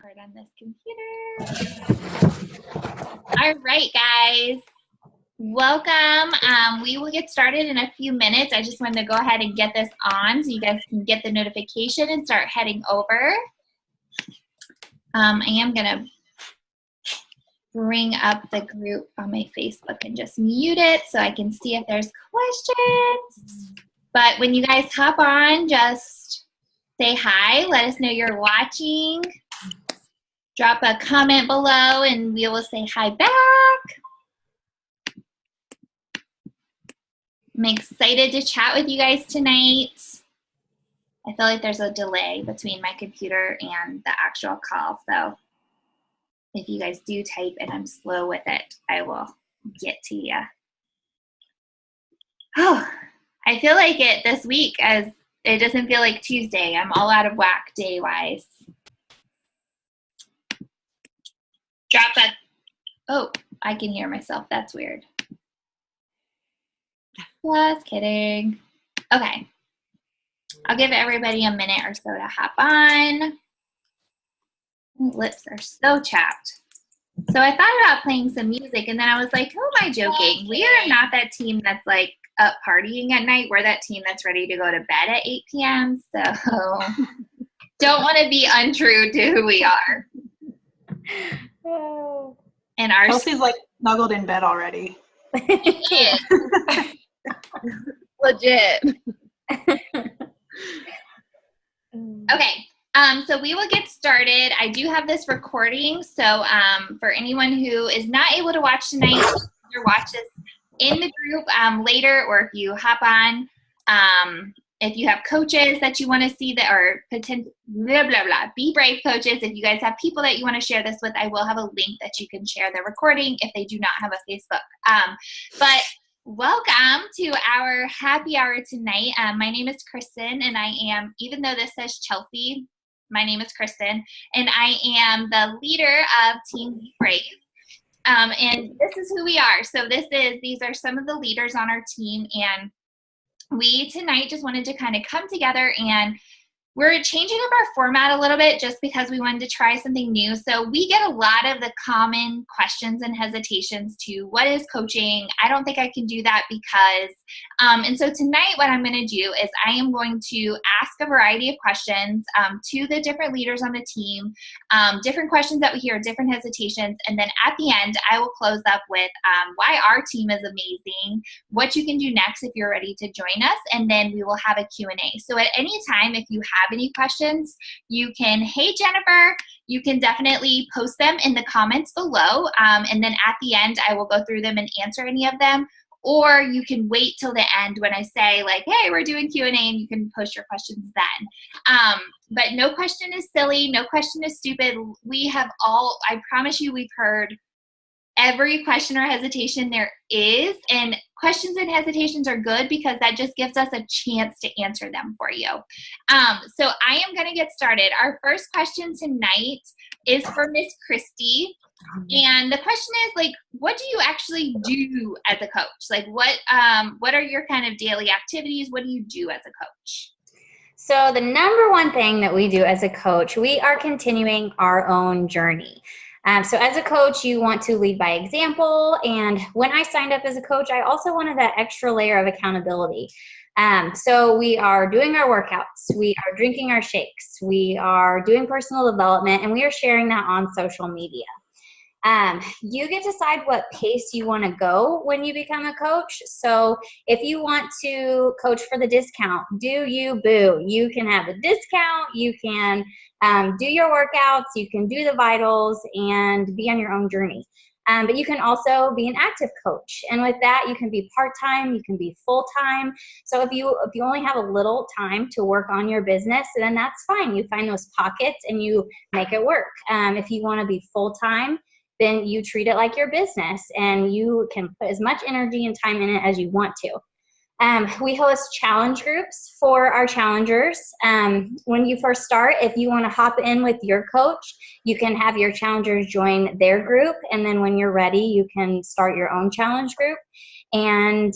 Record on this computer. All right, guys. Welcome. We will get started in a few minutes. I just wanted to go ahead and get this on so you guys can get the notification and start heading over. I am going to bring up the group on my Facebook and just mute it so I can see if there's questions. But when you guys hop on, just say hi. Let us know you're watching. Drop a comment below and we will say hi back. I'm excited to chat with you guys tonight. I feel like there's a delay between my computer and the actual call, so if you guys do type and I'm slow with it, I will get to you. Oh, I feel like it this week as it doesn't feel like Tuesday. I'm all out of whack day-wise. Drop that. Oh, I can hear myself. That's weird. Just kidding. Okay. I'll give everybody a minute or so to hop on. Lips are so chapped. So I thought about playing some music and then I was like, who am I joking? We are not that team that's like up partying at night. We're that team that's ready to go to bed at 8 p.m. So don't want to be untrue to who we are. And our Kelsey's like snuggled in bed already. Legit. Okay. So we will get started. I do have this recording. So for anyone who is not able to watch tonight, or watch this in the group later, or if you hop on, if you have coaches that you want to see that are potential, blah, blah, blah, be brave coaches. If you guys have people that you want to share this with, I will have a link that you can share the recording if they do not have a Facebook. But welcome to our happy hour tonight. My name is Kristen, and I am, even though this says Chelsea, my name is Kristen, and I am the leader of Team Be Brave. And this is who we are. So these are some of the leaders on our team, and we tonight just wanted to kind of come together, and we're changing up our format a little bit just because we wanted to try something new. So we get a lot of the common questions and hesitations to what is coaching? I don't think I can do that because, and so tonight what I'm going to do is I am going to ask a variety of questions to the different leaders on the team, different questions that we hear, different hesitations, and then at the end I will close up with why our team is amazing, what you can do next if you're ready to join us, and then we will have a Q&A. So at any time, if you have any questions, you can, hey Jennifer, you can definitely post them in the comments below, and then at the end I will go through them and answer any of them, or you can wait till the end when I say like, hey, we're doing Q&A, and you can post your questions then. But no question is silly, no question is stupid. We have all, I promise you, we've heard every question or hesitation there is, and questions and hesitations are good because that just gives us a chance to answer them for you. So I am going to get started. Our first question tonight is for Miss Christy, and the question is like, what do you actually do as a coach? Like what are your kind of daily activities? What do you do as a coach? So the number one thing that we do as a coach, we are continuing our own journey. So as a coach, you want to lead by example. And when I signed up as a coach, I also wanted that extra layer of accountability. So we are doing our workouts, we are drinking our shakes, we are doing personal development, and we are sharing that on social media. You get to decide what pace you want to go when you become a coach. So if you want to coach for the discount, do you, boo. You can have a discount, you can do your workouts, you can do the vitals and be on your own journey. But you can also be an active coach. And with that, you can be part-time, you can be full-time. So if you only have a little time to work on your business, then that's fine. You find those pockets and you make it work. If you want to be full-time, then you treat it like your business and you can put as much energy and time in it as you want to. We host challenge groups for our challengers. When you first start, if you want to hop in with your coach, you can have your challengers join their group. And then when you're ready, you can start your own challenge group. And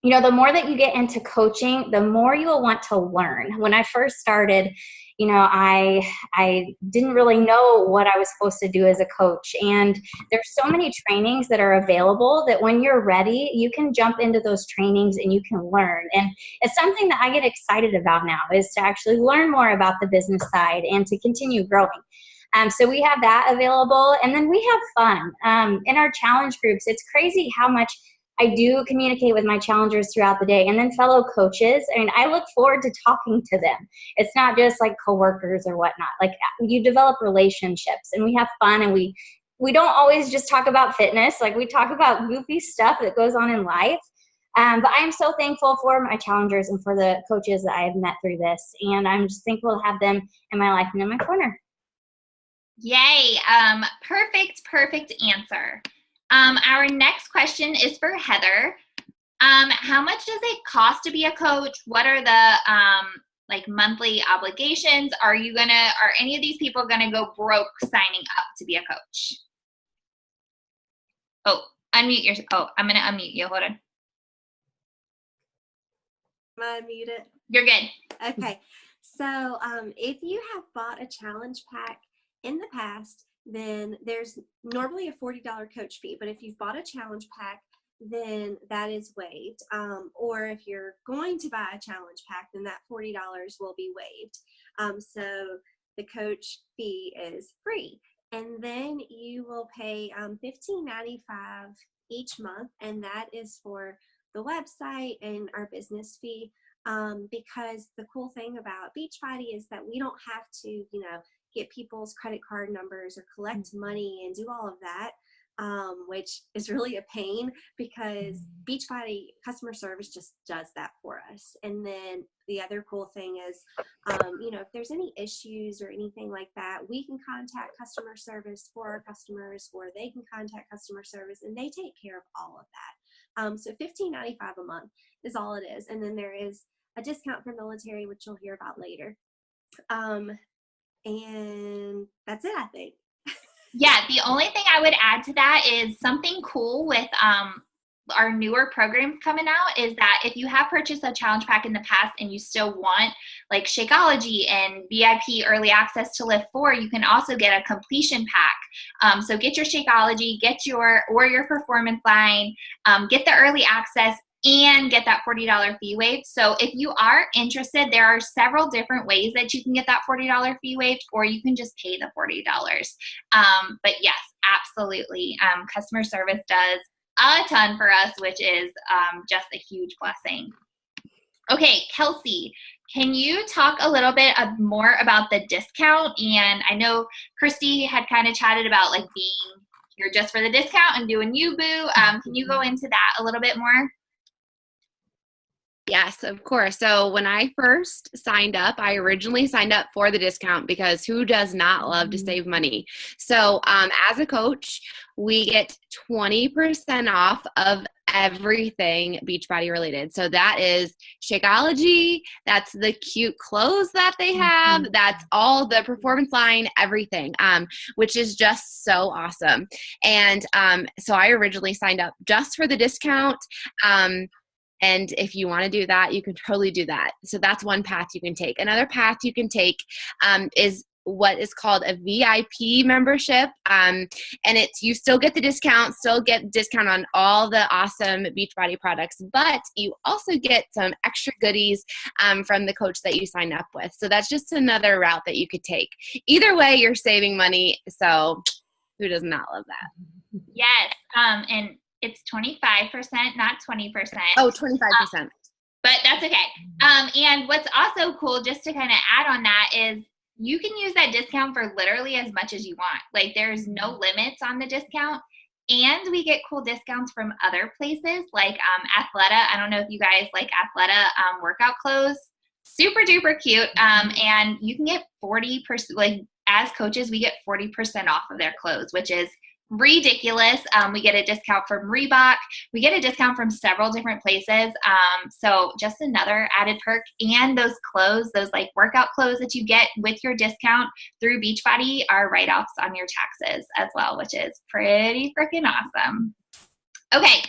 you know, the more that you get into coaching, the more you will want to learn. When I first started, I didn't really know what I was supposed to do as a coach. And there's so many trainings that are available that when you're ready, you can jump into those trainings and you can learn. And it's something that I get excited about now, is to actually learn more about the business side and to continue growing. So we have that available, and then we have fun. In our challenge groups, it's crazy how much I do communicate with my challengers throughout the day, and then fellow coaches. I mean, I look forward to talking to them. It's not just like coworkers or whatnot. Like, you develop relationships, and we have fun, and we don't always just talk about fitness. Like, we talk about goofy stuff that goes on in life. But I am so thankful for my challengers and for the coaches that I have met through this, and I'm just thankful to have them in my life and in my corner. Yay. Perfect answer. Our next question is for Heather. How much does it cost to be a coach? What are the monthly obligations? Are any of these people gonna go broke signing up to be a coach? Oh, unmute yourself. Oh, I'm gonna unmute you. Hold on. Am I muted? You're good. Okay. So if you have bought a challenge pack in the past, then there's normally a $40 coach fee. But if you've bought a challenge pack, then that is waived. Or if you're going to buy a challenge pack, then that $40 will be waived. So the coach fee is free. And then you will pay $15.95 each month, and that is for the website and our business fee. Because the cool thing about Beachbody is that we don't have to, get people's credit card numbers or collect money and do all of that, which is really a pain, because Beachbody customer service just does that for us. And then the other cool thing is, if there's any issues or anything like that, we can contact customer service for our customers, or they can contact customer service, and they take care of all of that. So $15.95 a month is all it is. And then there is a discount for military, which you'll hear about later. And that's it, I think. Yeah, the only thing I would add to that is something cool with our newer programs coming out is that if you have purchased a challenge pack in the past and you still want like Shakeology and VIP early access to Lift 4, you can also get a completion pack. So get your Shakeology, get your performance line, get the early access, and get that $40 fee waived. So if you are interested, there are several different ways that you can get that $40 fee waived, or you can just pay the $40. But yes, absolutely. Customer service does a ton for us, which is just a huge blessing. Okay, Kelsey, can you talk a little bit more about the discount? And I know Christy had kind of chatted about like being here just for the discount and doing Boo. Can you go into that a little bit more? Yes, of course. So when I first signed up, I originally signed up for the discount because who does not love to save money? So as a coach, we get 20% off of everything Beachbody related. So that is Shakeology, that's the cute clothes that they have, that's all the performance line, everything, which is just so awesome. And so I originally signed up just for the discount. And if you want to do that, you can totally do that. So that's one path you can take. Another path you can take is what is called a VIP membership. And it's, you still get the discount, on all the awesome Beachbody products, but you also get some extra goodies from the coach that you sign up with. So that's just another route that you could take. Either way, you're saving money. So who does not love that? Yes. And it's 25%, not 20%. Oh, 25%. But that's okay. And what's also cool, just to kind of add on that, is you can use that discount for literally as much as you want. Like, there's no limits on the discount. And we get cool discounts from other places like Athleta. I don't know if you guys like Athleta workout clothes. Super duper cute. And you can get 40%, like as coaches, we get 40% off of their clothes, which is ridiculous. We get a discount from Reebok. We get a discount from several different places. So just another added perk. And those clothes, those like workout clothes that you get with your discount through Beachbody are write-offs on your taxes as well, which is pretty freaking awesome. Okay,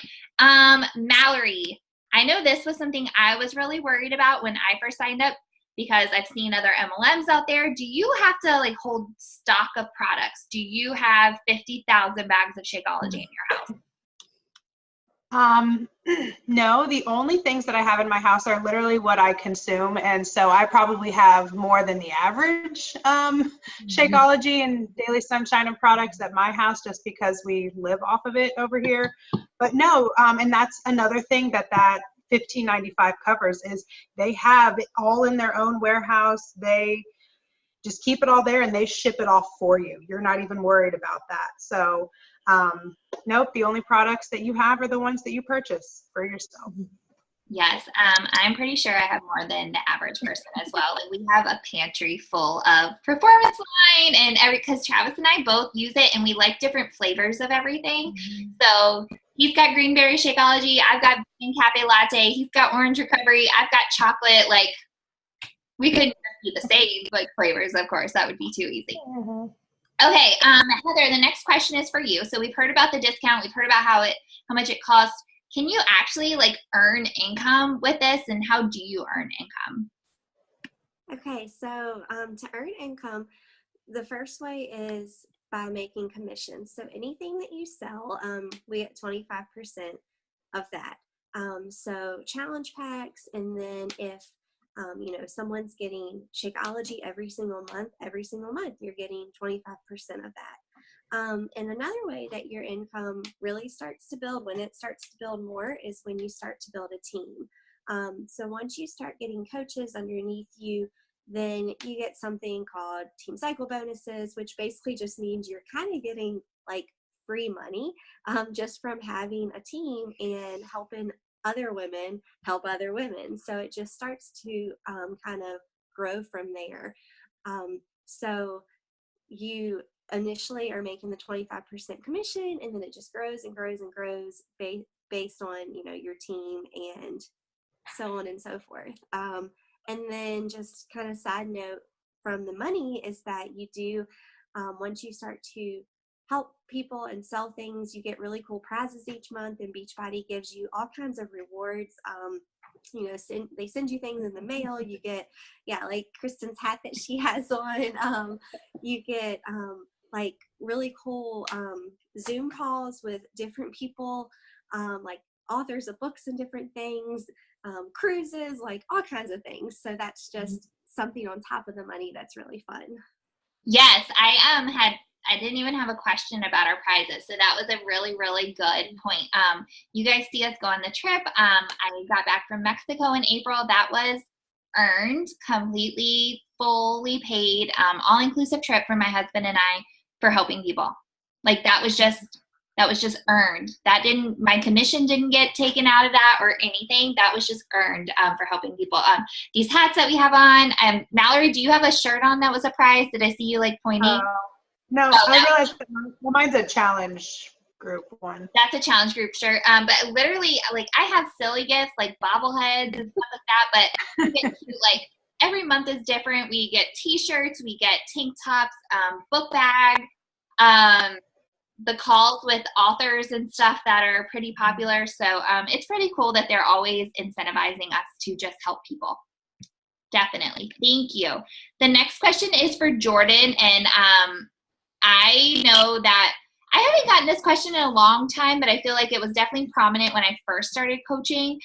Mallory, I know this was something I was really worried about when I first signed up, because I've seen other MLMs out there. Do you have to like hold stock of products? Do you have 50,000 bags of Shakeology in your house? No, the only things that I have in my house are literally what I consume. And so I probably have more than the average Shakeology and Daily Sunshine of products at my house, just because we live off of it over here. But no, and that's another thing that $15.95 covers, is they have it all in their own warehouse. They just keep it all there and they ship it off for you. You're not even worried about that. So nope, the only products that you have are the ones that you purchase for yourself. Yes, I'm pretty sure I have more than the average person as well. Like, we have a pantry full of Performance Line and because Travis and I both use it and we like different flavors of everything. So he's got greenberry Shakeology, I've got bean cafe latte, he's got orange recovery, I've got chocolate. Like, we couldn't be the same like flavors, of course. That would be too easy. Okay, Heather, the next question is for you. So we've heard about the discount. We've heard about how much it costs. Can you actually like earn income with this, and how do you earn income? Okay, so to earn income, the first way is by making commissions. So anything that you sell, we get 25% of that. So challenge packs, and then if someone's getting Shakeology every single month, you're getting 25% of that. And another way that your income really starts to build, when it starts to build more, is when you start to build a team. So once you start getting coaches underneath you, then you get something called team cycle bonuses, which basically just means you're kind of getting like free money just from having a team and helping other women help other women. So it just starts to kind of grow from there. So you initially are making the 25% commission, and then it just grows and grows and grows based on your team and so on and so forth. And then just kind of side note from the money is that you do once you start to help people and sell things, you get really cool prizes each month, and Beachbody gives you all kinds of rewards. They send you things in the mail. You get, like Kristen's hat that she has on. You get like really cool Zoom calls with different people, like authors of books and different things, cruises, like all kinds of things. So that's just something on top of the money that's really fun. Yes, I didn't even have a question about our prizes. So that was a really, really good point. You guys see us go on the trip. I got back from Mexico in April. That was earned, completely, fully paid, all-inclusive trip for my husband and I for helping people. Like, that was just earned. My commission didn't get taken out of that or anything. That was just earned for helping people. These hats that we have on, Mallory, do you have a shirt on that was a prize? Did I see you like pointing? No, I realized mine's a challenge group one. That's a challenge group shirt. But literally, like, I have silly gifts like bobbleheads and stuff like that, but we get to, like, every month is different. We get t-shirts, we get tank tops, book bag, the calls with authors and stuff that are pretty popular. So it's pretty cool that they're always incentivizing us to just help people. Definitely. Thank you. The next question is for Jordan. And I know that I haven't gotten this question in a long time, but I feel like it was definitely prominent when I first started coaching.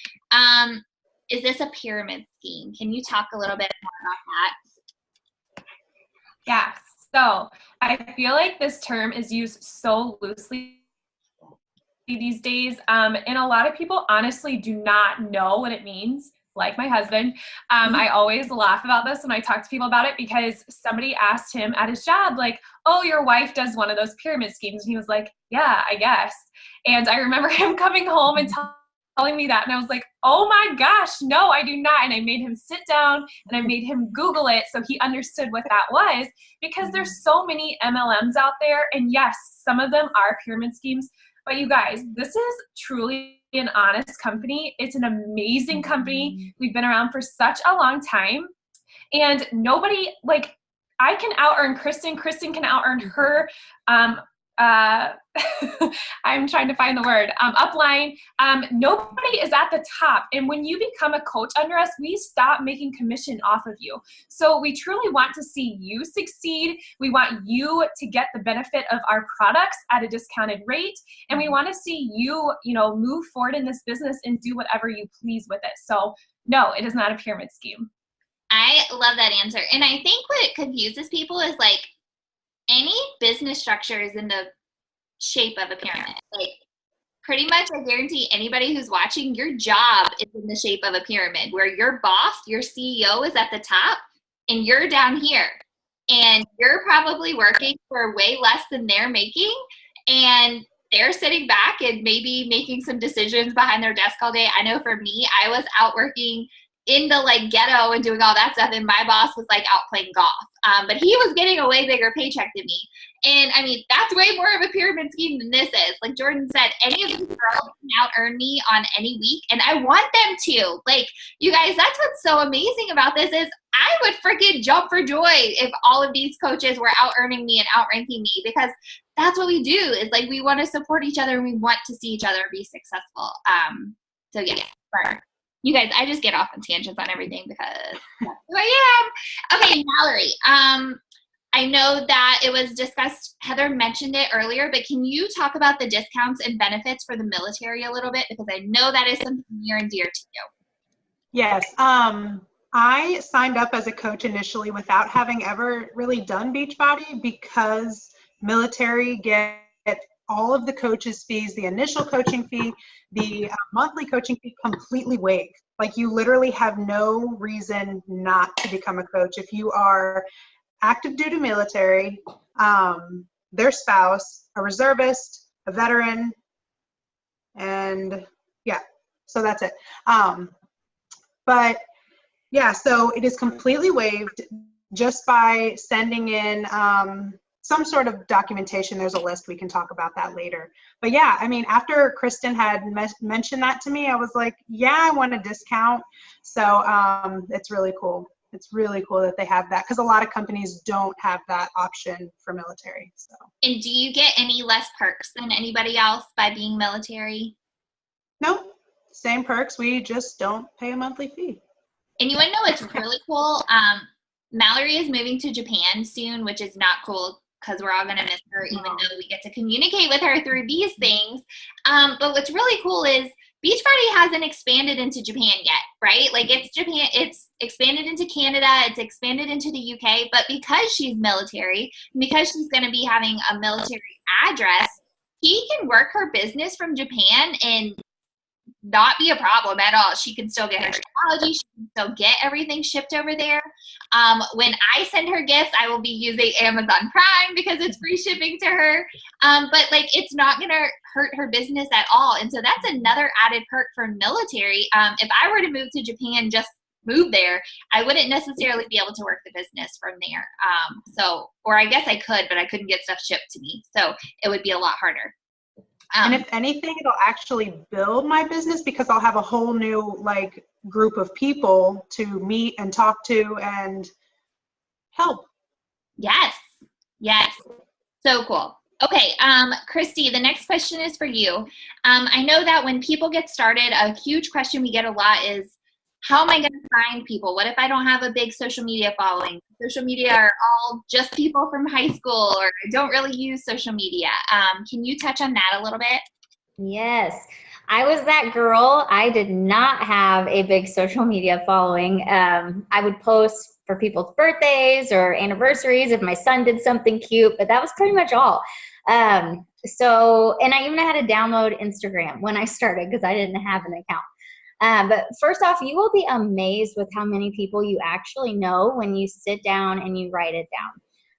Is this a pyramid scheme? Can you talk a little bit more about that? Yeah. So I feel like this term is used so loosely these days. And a lot of people honestly do not know what it means, like my husband. I always laugh about this when I talk to people about it, because somebody asked him at his job, like, oh, your wife does one of those pyramid schemes. And he was like, yeah, I guess. And I remember him coming home and telling me that, and I was like, oh my gosh, no, I do not. And I made him sit down and I made him Google it so he understood what that was, because there's so many MLMs out there, and yes, some of them are pyramid schemes, but you guys, this is truly an honest company. It's an amazing company. We've been around for such a long time, and nobody, like, I can out earn Kristen can out earn her. I'm trying to find the word, upline, nobody is at the top. And when you become a coach under us, we stop making commission off of you. So we truly want to see you succeed. We want you to get the benefit of our products at a discounted rate. And we want to see you, move forward in this business and do whatever you please with it. So no, it is not a pyramid scheme. I love that answer. And I think what confuses people is like, any business structure is in the shape of a pyramid. Like pretty much I guarantee anybody who's watching, your job is in the shape of a pyramid where your boss, your CEO is at the top and you're down here. And you're probably working for way less than they're making. And they're sitting back and maybe making some decisions behind their desk all day. I know for me, I was out working in the like ghetto and doing all that stuff, and my boss was like out playing golf. But he was getting a way bigger paycheck than me. And I mean, that's way more of a pyramid scheme than this is. Like Jordan said, any of these girls can out earn me on any week, and I want them to. Like, you guys, that's what's so amazing about this is I would freaking jump for joy if all of these coaches were out earning me and outranking me, because that's what we do. Is like we want to support each other and we want to see each other be successful. So yeah, burn. You guys, I just get off on tangents on everything because that's who I am. Okay, Mallory. I know that it was discussed, Heather mentioned it earlier, but can you talk about the discounts and benefits for the military a little bit? Because I know that is something near and dear to you. Yes. I signed up as a coach initially without having ever really done Beachbody because military get all of the coaches' fees, the initial coaching fee, the monthly coaching fee completely waived. Like you literally have no reason not to become a coach. If you are active duty military, their spouse, a reservist, a veteran, and yeah, so that's it. But yeah, so it is completely waived just by sending in some sort of documentation. There's a list. We can talk about that later. But yeah, I mean, after Kristen had mentioned that to me, I was like, yeah, I want a discount. So it's really cool. It's really cool that they have that because a lot of companies don't have that option for military. So. And do you get any less perks than anybody else by being military? No, same perks. We just don't pay a monthly fee. And you want to know what's really cool? Mallory is moving to Japan soon, which is not cool because we're all going to miss her, even though we get to communicate with her through these things. But what's really cool is Beachbody hasn't expanded into Japan yet, right? Like it's Japan, it's expanded into Canada, it's expanded into the UK, but because she's military, because she's going to be having a military address, she can work her business from Japan and not be a problem at all. She can still get her Shakeology. She can still get everything shipped over there. When I send her gifts, I will be using Amazon Prime because it's free shipping to her. But like, it's not going to hurt her business at all. And so that's another added perk for military. If I were to move to Japan, just move there, I wouldn't necessarily be able to work the business from there. Or I guess I could, but I couldn't get stuff shipped to me. So it would be a lot harder. And if anything, it'll actually build my business because I'll have a whole new like group of people to meet and talk to and help. Yes. So cool. Okay, Christy, the next question is for you. I know that when people get started, a huge question we get a lot is, how am I going to find people? What if I don't have a big social media following? Social media are all just people from high school, or I don't really use social media. Can you touch on that a little bit? Yes, I was that girl. I did not have a big social media following. I would post for people's birthdays or anniversaries if my son did something cute, but that was pretty much all. And I even had to download Instagram when I started because I didn't have an account. But first off, you will be amazed with how many people you actually know when you sit down and you write it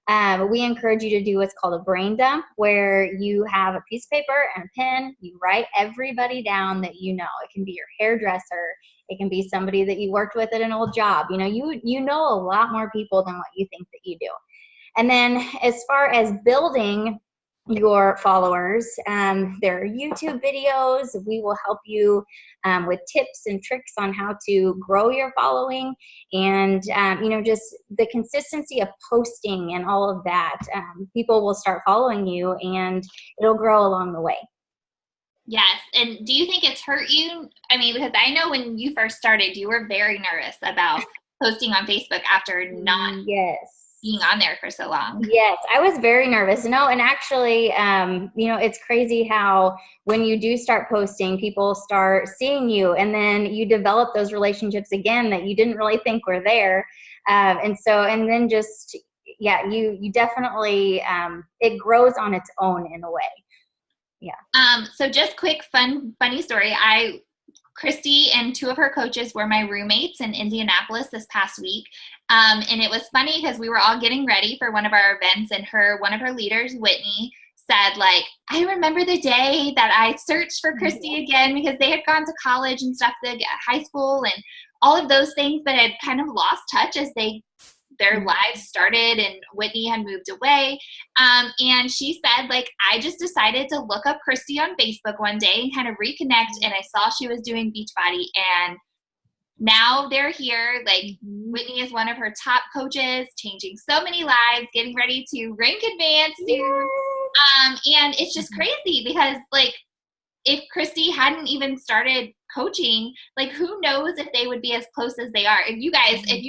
down. We encourage you to do what's called a brain dump, where you have a piece of paper and a pen. You write everybody down that you know. It can be your hairdresser. It can be somebody that you worked with at an old job. You know a lot more people than what you think that you do. And then as far as building your followers. There are YouTube videos. We will help you with tips and tricks on how to grow your following, and just the consistency of posting and all of that. People will start following you, and it'll grow along the way. Yes. And do you think it's hurt you? I mean, because I know when you first started, you were very nervous about posting on Facebook after not being on there for so long. Yes, I was very nervous. No, and actually, it's crazy how when you do start posting, people start seeing you, and then you develop those relationships again that you didn't really think were there. You definitely, it grows on its own in a way. Yeah. So just quick, funny story. Christy and two of her coaches were my roommates in Indianapolis this past week. And it was funny because we were all getting ready for one of our events, and one of her leaders, Whitney, said, like, I remember the day that I searched for Christy again, because they had gone to college and stuff, high school and all of those things, but had kind of lost touch as their lives started, and Whitney had moved away. And she said, like, I just decided to look up Christy on Facebook one day and kind of reconnect, and I saw she was doing Beachbody, and now they're here. Like, Whitney is one of her top coaches, changing so many lives, getting ready to rank advance soon. And it's just crazy because, like, if Christy hadn't even started coaching, like, who knows if they would be as close as they are. If you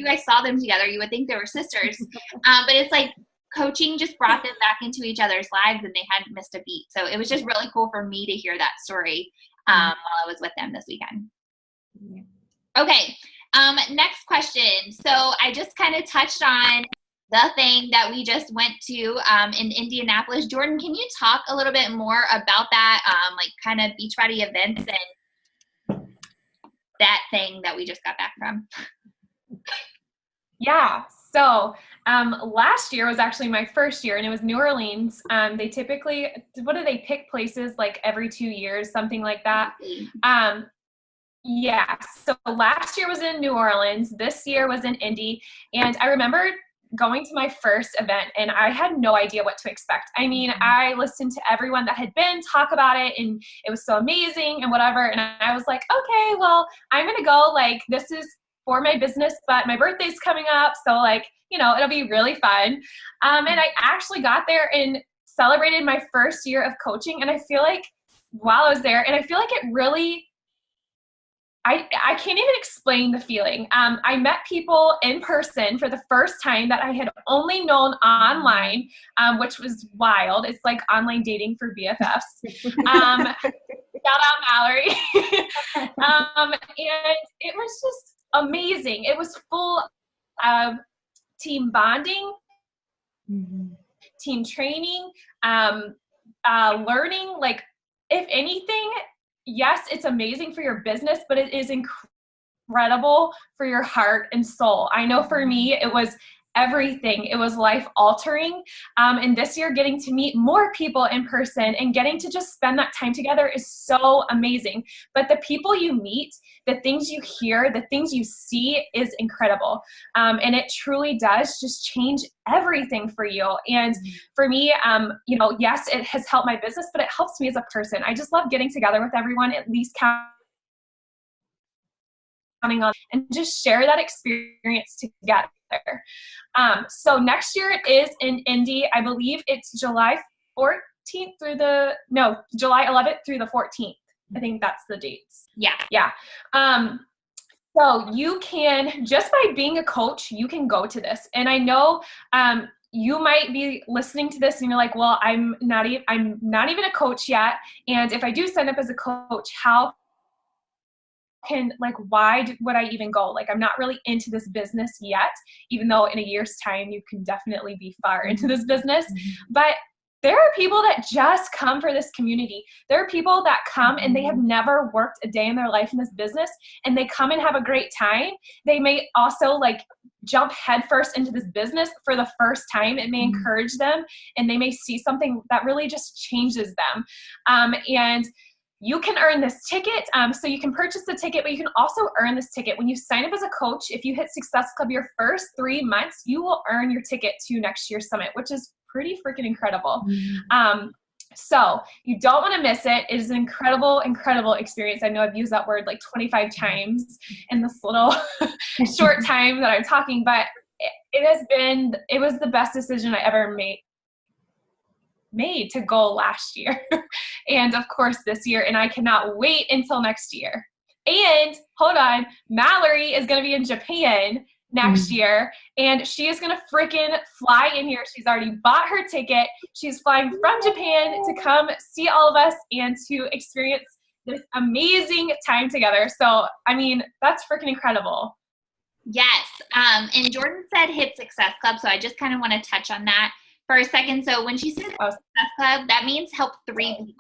guys saw them together, you would think they were sisters. But it's like coaching just brought them back into each other's lives, and they hadn't missed a beat. So it was just really cool for me to hear that story while I was with them this weekend. Okay, next question. So I just kind of touched on the thing that we just went to in Indianapolis. Jordan, can you talk a little bit more about that, like, kind of Beachbody events and that thing that we just got back from? Yeah. So last year was actually my first year, and it was New Orleans. They typically, they pick places like every 2 years, something like that. Yeah. So last year was in New Orleans. This year was in Indy. And I remember going to my first event, and I had no idea what to expect. I mean, I listened to everyone that had been talk about it, and it was so amazing and whatever. And I was like, okay, well, I'm going to go. Like, this is for my business, but my birthday's coming up. So, like, it'll be really fun. And I actually got there and celebrated my first year of coaching. And I feel like while I was there, and I feel like it really, I can't even explain the feeling. I met people in person for the first time that I had only known online, which was wild. It's like online dating for BFFs. Shout out Mallory. And it was just amazing. It was full of team bonding, team training, learning. Like, if anything, yes, it's amazing for your business, but it is incredible for your heart and soul. I know for me, it was everything. It was life altering. And this year, getting to meet more people in person and getting to just spend that time together is so amazing. But the people you meet, the things you hear, the things you see is incredible. And it truly does just change everything for you. And for me, yes, it has helped my business, but it helps me as a person. I just love getting together with everyone, at least counting on, and just share that experience together. So next year it is in Indy. I believe it's July 14th July 11th through the 14th. I think that's the dates. Yeah. So you can, just by being a coach, you can go to this. And I know you might be listening to this and you're like, well, I'm not even a coach yet. And if I do sign up as a coach, how why would I even go? Like, I'm not really into this business yet, even though in a year's time you can definitely be far into this business. But there are people that just come for this community. There are people that come and they have never worked a day in their life in this business, and they come and have a great time. They may also jump headfirst into this business for the first time. It may encourage them, and they may see something that really just changes them. And you can earn this ticket. So you can purchase the ticket, but you can also earn this ticket. When you sign up as a coach, if you hit Success Club your first 3 months, you will earn your ticket to next year's summit, which is pretty freaking incredible. So you don't want to miss it. It is an incredible, incredible experience. I know I've used that word like 25 times in this little short time that I'm talking, but it was the best decision I ever made to go last year. And of course this year, and I cannot wait until next year. And hold on, Mallory is going to be in Japan next year, and she is gonna freaking fly in here. She's already bought her ticket. She's flying from Japan to come see all of us and to experience this amazing time together. So I mean, that's freaking incredible. Yes. And Jordan said HIT Success Club, so I just kind of want to touch on that for a second. So when she says Success Club, that means help 3 people.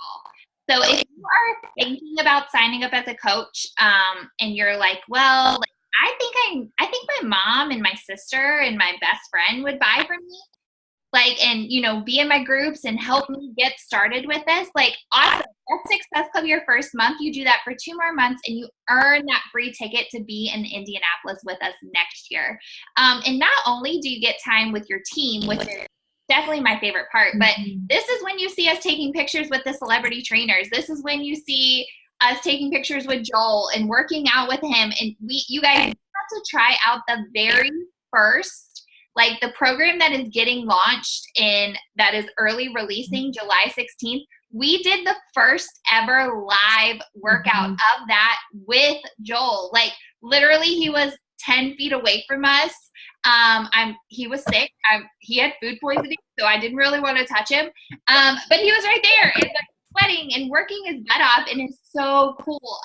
So if you are thinking about signing up as a coach, and you're like, well, I think my mom and my sister and my best friend would buy from me, like, and, you know, be in my groups and help me get started with this. Like, awesome. That's Success Club your first month. You do that for 2 more months and you earn that free ticket to be in Indianapolis with us next year. And not only do you get time with your team, which is definitely my favorite part, but this is when you see us taking pictures with the celebrity trainers. This is when you see us taking pictures with Joel and working out with him. And you guys have to try out the very first, like the program that is getting launched that is early releasing July 16th. We did the first ever live workout of that with Joel. Like literally he was 10 feet away from us. He was sick. He had food poisoning, so I didn't really want to touch him. But he was right there and sweating and working his butt off, and it's so cool.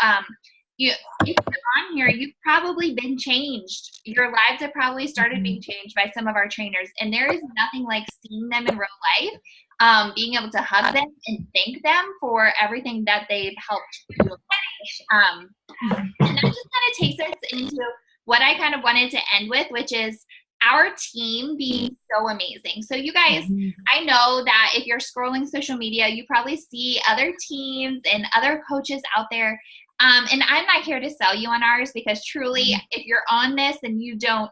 If you're on here, you've probably been changed. Your lives have probably started being changed by some of our trainers, and there is nothing like seeing them in real life, being able to hug them and thank them for everything that they've helped you accomplish. And that just kind of takes us into what I kind of wanted to end with, which is our team being so amazing. So you guys, I know that if you're scrolling social media, you probably see other teams and other coaches out there. And I'm not here to sell you on ours, because truly, if you're on this and you don't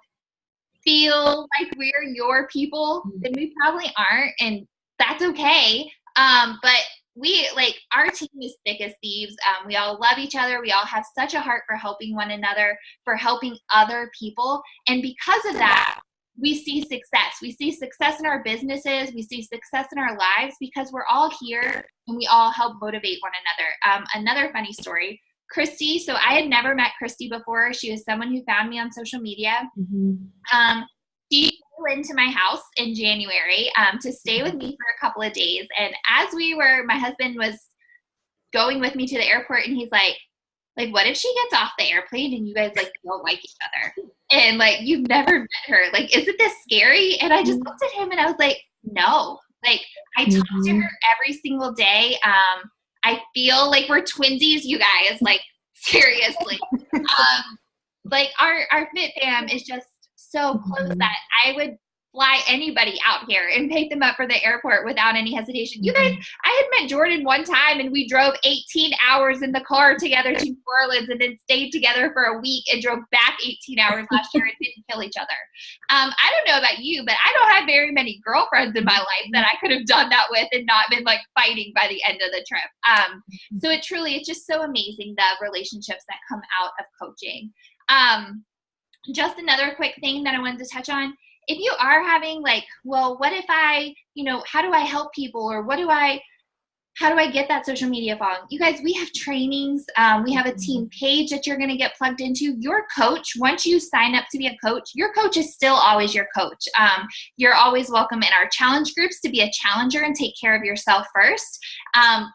feel like we're your people, then we probably aren't, and that's okay. But our team is thick as thieves. We all love each other. We all have such a heart for helping one another, for helping other people. And because of that, we see success. We see success in our businesses. We see success in our lives because we're all here and we all help motivate one another. Another funny story, Christy. So I had never met Christy before. She was someone who found me on social media. She flew into my house in January to stay with me for a couple of days. And as my husband was going with me to the airport, and he's like, what if she gets off the airplane and you guys don't like each other? And you've never met her. Isn't this scary? And I just looked at him and I was like, no. I talk to her every single day. I feel like we're twinsies, you guys. Seriously. Our Fit Fam is just so close that I would fly anybody out here and pick them up for the airport without any hesitation. You guys, I had met Jordan one time and we drove 18 hours in the car together to New Orleans and then stayed together for a week and drove back 18 hours last year and didn't kill each other. I don't know about you, but I don't have very many girlfriends in my life that I could have done that with and not been fighting by the end of the trip. So it's just so amazing, the relationships that come out of coaching. Just another quick thing that I wanted to touch on. If you are having what if I, how do I help people, or how do I get that social media following? You guys, we have trainings. We have a team page that you're going to get plugged into. Your coach, once you sign up to be a coach, your coach is still always your coach. You're always welcome in our challenge groups to be a challenger and take care of yourself first.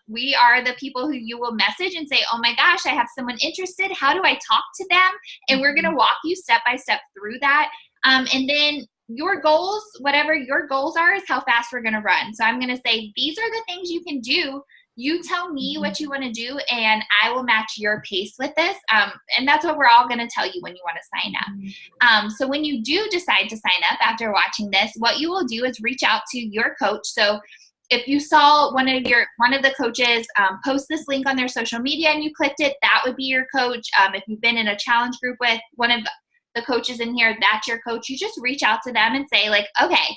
We are the people who you will message and say, oh my gosh, I have someone interested. How do I talk to them? And we're going to walk you step by step through that. And then your goals, whatever your goals are, is how fast we're going to run. So I'm going to say, these are the things you can do. You tell me what you want to do, and I will match your pace with this. And that's what we're all going to tell you when you want to sign up. So when you do decide to sign up after watching this, what you will do is reach out to your coach. So if you saw one of the coaches post this link on their social media and you clicked it, that would be your coach. If you've been in a challenge group with one of the coaches in here, that's your coach. You just reach out to them and say okay,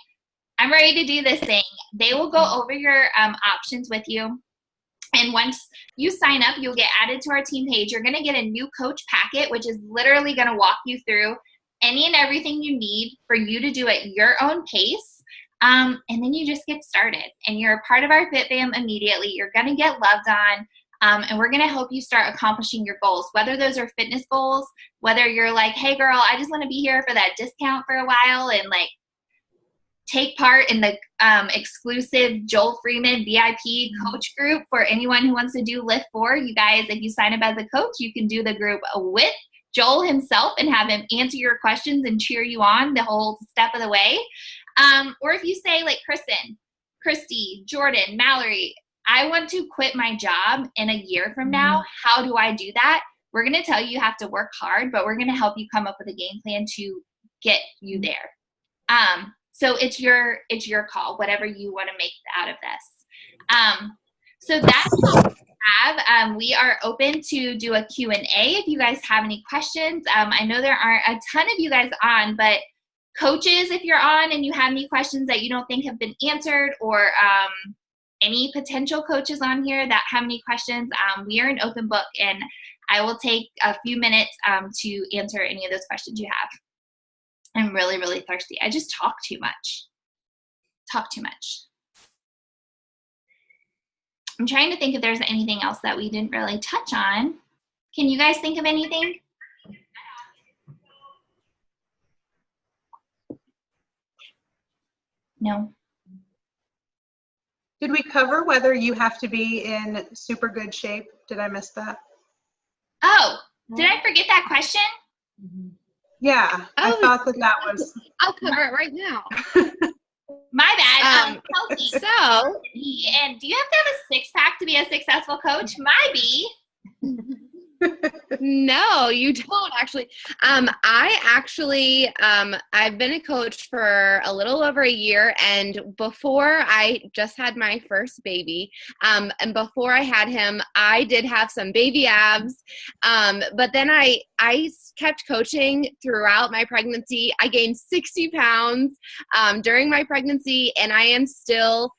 I'm ready to do this thing. They will go over your options with you. And once you sign up, you'll get added to our team page. You're going to get a new coach packet, which is literally going to walk you through any and everything you need for you to do at your own pace. And then you just get started. And you're a part of our Fit Fam immediately. You're going to get loved on. And we're going to help you start accomplishing your goals, whether those are fitness goals, whether you're like, hey, girl, I just want to be here for that discount for a while and like take part in the exclusive Joel Freeman VIP coach group for anyone who wants to do Lift 4. You guys, if you sign up as a coach, you can do the group with Joel himself and have him answer your questions and cheer you on the whole step of the way. Or if you say like Kristen, Christy, Jordan, Mallory, I want to quit my job in a year from now. How do I do that? We're going to tell you have to work hard, but we're going to help you come up with a game plan to get you there. So it's your call, whatever you want to make out of this. So that's what we have. We are open to do a Q&A if you guys have any questions. I know there aren't a ton of you guys on, but coaches, if you're on and you have any questions that you don't think have been answered, or any potential coaches on here that have any questions, we are an open book, and I will take a few minutes to answer any of those questions you have. I'm really, really thirsty. I just talk too much. I'm trying to think if there's anything else that we didn't really touch on. Can you guys think of anything? No. Did we cover whether you have to be in super good shape? Did I miss that? Oh, did I forget that question? Yeah, I thought that was. I'll cover it right now. My bad. Kelsey, So, and do you have to have a six-pack to be a successful coach? Maybe. no, you don't actually. I've been a coach for a little over a year, and before I just had my first baby, and before I had him, I did have some baby abs, but then I kept coaching throughout my pregnancy. I gained 60 pounds during my pregnancy, and I am still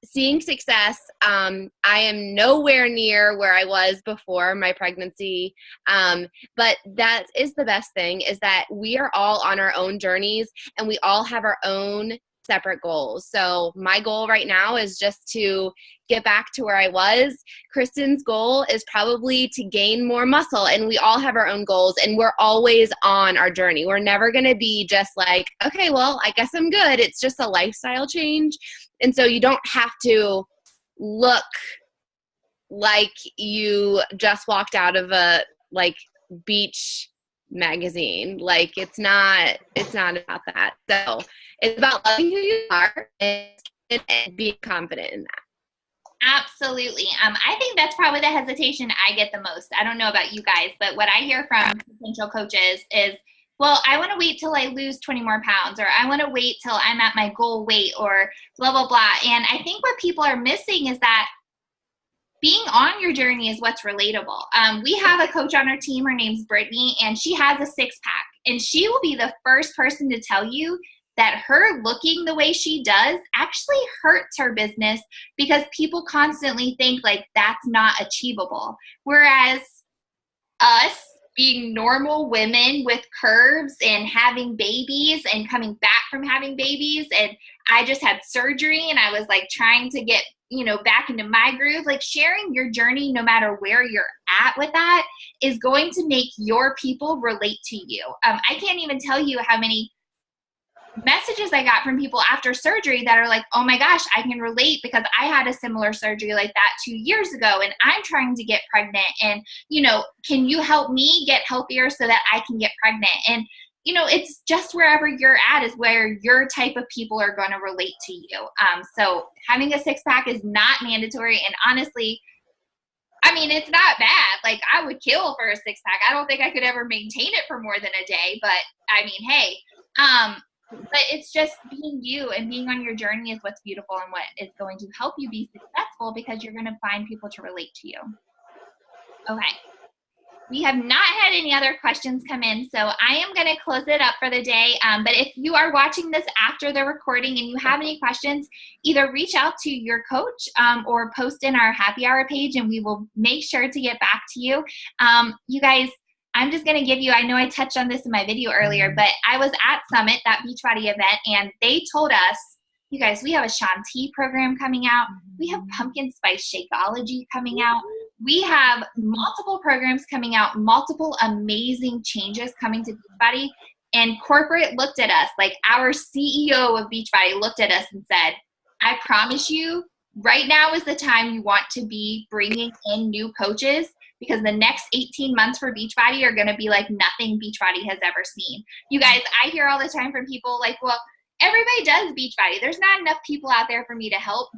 seeing success. I am nowhere near where I was before my pregnancy. But that is the best thing, is that we are all on our own journeys and we all have our own separate goals. So my goal right now is just to get back to where I was. Kristen's goal is probably to gain more muscle, and we all have our own goals, and we're always on our journey. We're never going to be just like, okay, well, I guess I'm good. It's just a lifestyle change. And so you don't have to look like you just walked out of a beach magazine. Like it's not about that. So it's about loving who you are and being confident in that. Absolutely. I think that's probably the hesitation I get the most. I don't know about you guys, but what I hear from potential coaches is, well, I want to wait till I lose 20 more pounds, or I want to wait till I'm at my goal weight, or blah, blah, blah. And I think what people are missing is that being on your journey is what's relatable. We have a coach on our team. Her name's Brittany, and she has a six-pack. And she will be the first person to tell you that her looking the way she does actually hurts her business, because people constantly think like that's not achievable. Whereas us being normal women with curves and having babies and coming back from having babies, and I just had surgery and I was like trying to get, back into my groove, like sharing your journey, no matter where you're at with that, is going to make your people relate to you. I can't even tell you how many messages I got from people after surgery that are like, oh my gosh, I can relate because I had a similar surgery like that 2 years ago and I'm trying to get pregnant, and can you help me get healthier so that I can get pregnant? And it's just wherever you're at is where your type of people are going to relate to you. So having a six-pack is not mandatory, and honestly, I mean, it's not bad. Like, I would kill for a six-pack. I don't think I could ever maintain it for more than a day, but I mean, hey, but it's just being you and being on your journey is what's beautiful and what is going to help you be successful, because you're going to find people to relate to you. Okay. We have not had any other questions come in, so I am going to close it up for the day. But if you are watching this after the recording and you have any questions, either reach out to your coach or post in our happy hour page, and we will make sure to get back to you. You guys, I'm just going to give you, I know I touched on this in my video earlier, but I was at Summit, that Beachbody event, and they told us, you guys, we have a Shanti program coming out. We have pumpkin spice Shakeology coming out. We have multiple programs coming out, multiple amazing changes coming to Beachbody. And corporate looked at us, like our CEO of Beachbody looked at us and said, I promise you, right now is the time you want to be bringing in new coaches, because the next 18 months for Beachbody are going to be like nothing Beachbody has ever seen. You guys, I hear all the time from people like, well, everybody does Beachbody. There's not enough people out there for me to help.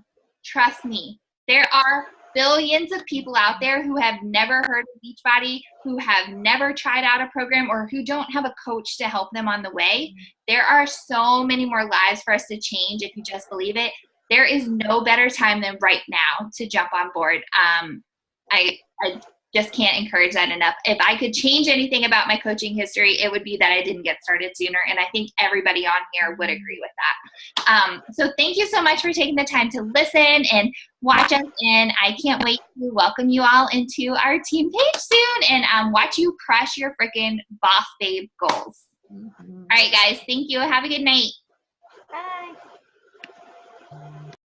Trust me, there are billions of people out there who have never heard of Beachbody, who have never tried out a program, or who don't have a coach to help them on the way. There are so many more lives for us to change if you just believe it. There is no better time than right now to jump on board. I just can't encourage that enough. If I could change anything about my coaching history, it would be that I didn't get started sooner. And I think everybody on here would agree with that. So thank you so much for taking the time to listen and watch us. And I can't wait to welcome you all into our team page soon and watch you crush your freaking boss babe goals. All right, guys. Thank you. Have a good night. Bye.